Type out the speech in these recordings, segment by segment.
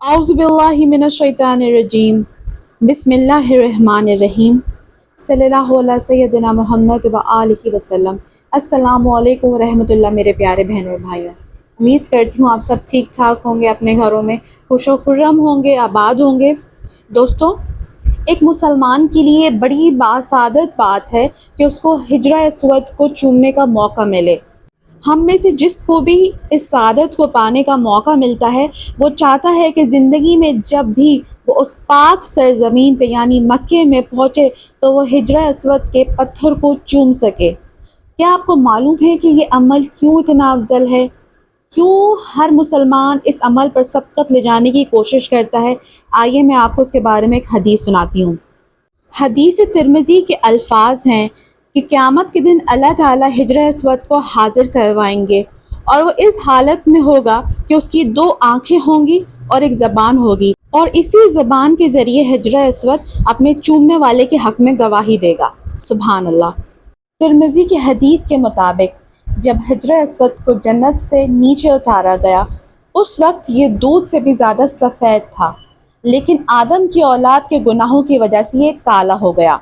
औज़ुबिल्लाहि मिनश्शैतानिर्रजीम बिस्मिल्लाहिर्रहमानिर्रहीम सल्लल्लाहु अला सय्यदिना मुहम्मद व आलिहि वसल्लम। अस्सलामु अलैकुम व रहमतुल्लाह। मेरे प्यारे बहनों और भाइयों, उम्मीद करती हूँ आप सब ठीक ठाक होंगे, अपने घरों में खुश व खुर्रम होंगे, आबाद होंगे। दोस्तों, एक मुसलमान के लिए बड़ी बासादत बात है कि उसको हिजरा अस्वद को चूमने का मौका मिले। हम में से जिसको भी इस सादत को पाने का मौका मिलता है, वो चाहता है कि ज़िंदगी में जब भी वो उस पाक सरज़मीन पे यानी मक्के में पहुँचे तो वो हिजरा अस्वद के पत्थर को चूम सके। क्या आपको मालूम है कि ये अमल क्यों इतना अफजल है? क्यों हर मुसलमान इस अमल पर सबकत ले जाने की कोशिश करता है? आइए मैं आपको इसके बारे में एक हदीस सुनाती हूँ। हदीस तिरमिज़ी के अल्फाज हैं कि क़यामत के दिन अल्लाह ताला हिजरा अस्वद को हाज़िर करवाएंगे और वो इस हालत में होगा कि उसकी 2 आँखें होंगी और एक ज़बान होगी, और इसी ज़बान के ज़रिए हिजरा अस्वद अपने चूमने वाले के हक़ में गवाही देगा। सुभान अल्लाह। तिरमिज़ी की हदीस के मुताबिक जब हिजरा अस्वद को जन्नत से नीचे उतारा गया, उस वक्त ये दूध से भी ज़्यादा सफ़ेद था, लेकिन आदम की औलाद के गुनाहों की वजह से ये काला हो गया।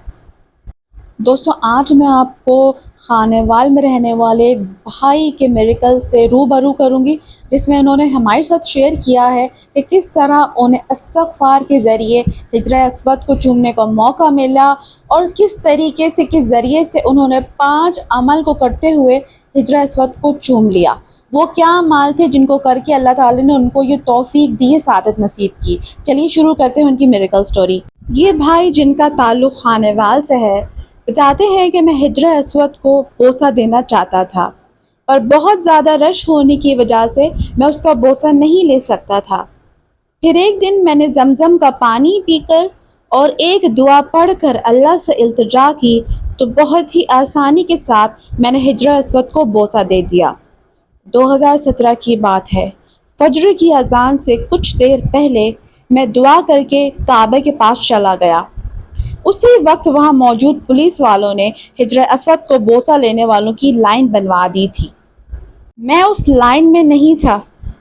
दोस्तों, आज मैं आपको खानेवाल में रहने वाले एक भाई के मिरेकल से रूबरू करूंगी, जिसमें उन्होंने हमारे साथ शेयर किया है कि किस तरह उन्हें इस्तग़फ़ार के ज़रिए हिजरा अस्वद को चूमने का मौका मिला और किस तरीके से, किस ज़रिए से उन्होंने 5 अमल को करते हुए हिजरा अस्वद को चूम लिया। वो क्या अमाल थे जिनको करके अल्लाह ताला ने उनको ये तौफीक दी, सादत नसीब की। चलिए शुरू करते हैं उनकी मिरेकल स्टोरी। ये भाई, जिनका ताल्लुक़ खानेवाल से है, बताते हैं कि मैं हिजरा अस्वद को बोसा देना चाहता था, पर बहुत ज़्यादा रश होने की वजह से मैं उसका बोसा नहीं ले सकता था। फिर एक दिन मैंने ज़मज़म का पानी पीकर और एक दुआ पढ़कर अल्लाह से इल्तिजा की, तो बहुत ही आसानी के साथ मैंने हिजरा अस्वद को बोसा दे दिया। 2017 की बात है। फज्र की अजान से कुछ देर पहले मैं दुआ करके काबे के पास चला गया। उसी वक्त वहाँ मौजूद पुलिस वालों ने हिजरा अस्वद को बोसा लेने वालों की लाइन बनवा दी थी। मैं उस लाइन में नहीं था।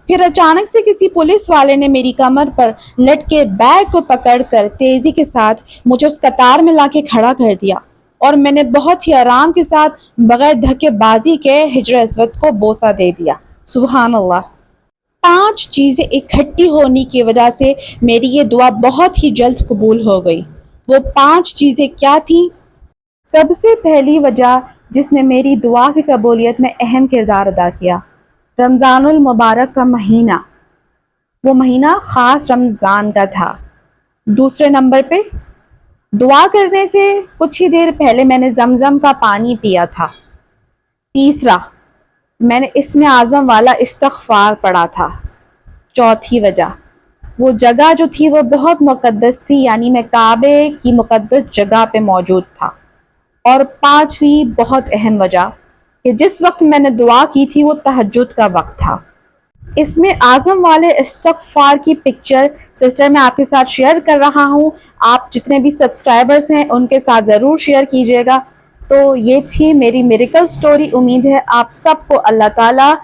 फिर अचानक से किसी पुलिस वाले ने मेरी कमर पर लटके बैग को पकड़कर तेज़ी के साथ मुझे उस कतार में लाके खड़ा कर दिया, और मैंने बहुत ही आराम के साथ बगैर धक्केबाजी के हिजरा अस्वद को बोसा दे दिया। सुभान अल्लाह। 5 चीज़ें इकट्ठी होने की वजह से मेरी ये दुआ बहुत ही जल्द कबूल हो गई। वो 5 चीज़ें क्या थीं? सबसे पहली वजह जिसने मेरी दुआ की कबूलियत में अहम किरदार अदा किया, रमज़ानुल मुबारक का महीना। वो महीना ख़ास रमज़ान का था। दूसरे नंबर पे, दुआ करने से कुछ ही देर पहले मैंने ज़मज़म का पानी पिया था। तीसरा, मैंने इस्मे आज़म वाला इस्तग़फ़ार पढ़ा था। चौथी वजह, वो जगह जो थी वो बहुत मुक़द्दस थी, यानी मैं काबे की मुक़द्दस जगह पे मौजूद था। और 5वीं बहुत अहम वजह कि जिस वक्त मैंने दुआ की थी वो तहज्जुद का वक्त था। इसमें आज़म वाले इस्तग़फ़ार की पिक्चर सिस्टर मैं आपके साथ शेयर कर रहा हूँ। आप जितने भी सब्सक्राइबर्स हैं उनके साथ ज़रूर शेयर कीजिएगा। तो ये थी मेरी मिरेकल स्टोरी। उम्मीद है आप सबको अल्लाह ताला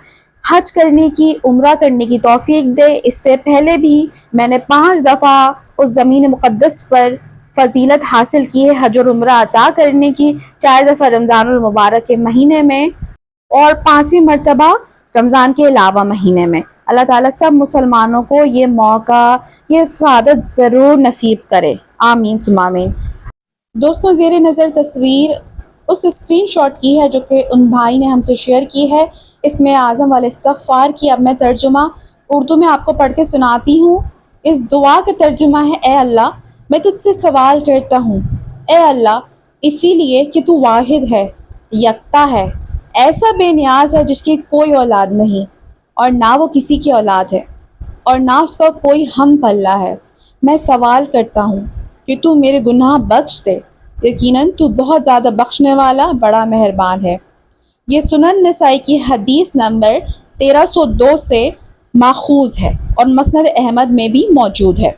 हज करने की, उम्रा करने की तौफीक दे। इससे पहले भी मैंने 5 दफ़ा उस ज़मीन मुक़द्दस पर फ़जीलत हासिल की है, हज और उम्रा अता करने की। 4 दफ़ा रमज़ानुल मुबारक के महीने में और 5वीं मरतबा रमज़ान के अलावा महीने में। अल्लाह ताला सब मुसलमानों को ये मौका, ये सादत ज़रूर नसीब करे। आमीन सुम्मा आमीन। दोस्तों, ज़ेरे नज़र तस्वीर उस स्क्रीनशॉट की है जो कि उन भाई ने हमसे शेयर की है। इसमें आज़म वाले इस्तग़फ़ार की अब मैं तर्जुमा उर्दू में आपको पढ़ के सुनाती हूँ। इस दुआ का तर्जुमा है, ए अल्लाह, मैं तुझसे सवाल करता हूँ, ए अल्लाह, इसीलिए कि तू वाहिद है, यकता है, ऐसा बेनियाज है जिसकी कोई औलाद नहीं और ना वो किसी की औलाद है और ना उसका कोई हम पल्ला है। मैं सवाल करता हूँ कि तू मेरे गुनाह बख्श दे। यकीनन तू बहुत ज़्यादा बख्शने वाला, बड़ा मेहरबान है। ये सुनन नसाई की हदीस नंबर 1302 से माखूज़ है और मस्नद अहमद में भी मौजूद है।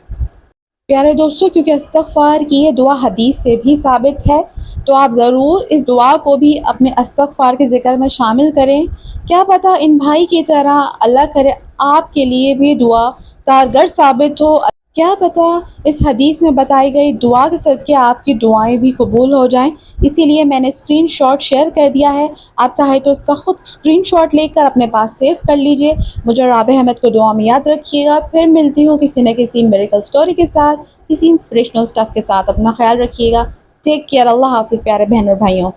پیارے دوستوں، کیونکہ استغفار کی یہ دعا حدیث سے بھی ثابت ہے، تو آپ ضرور اس دعا کو بھی اپنے استغفار کے ذکر میں شامل کریں۔ کیا پتہ ان بھائی کی طرح اللہ کرے آپ کے لیے بھی دعا کارگر ثابت ہو، کیا پتہ اس حدیث میں بتائی گئی دعا کے صدقے آپ کی دعائیں بھی قبول ہو جائیں۔ اسی لیے میں نے اسکرین شاٹ شیئر کر دیا ہے، آپ چاہے تو اس کا خود اسکرین شاٹ لے کر اپنے پاس سیو کر لیجئے۔ مجھے رابع احمد کو دعا میں یاد رکھیے گا۔ پھر ملتی ہوں کسی نہ کسی میریکل سٹوری کے ساتھ، کسی انسپریشنل سٹف کے ساتھ۔ اپنا خیال رکھیے گا۔ Take care. اللہ حافظ پیارے بہن اور بھائیوں۔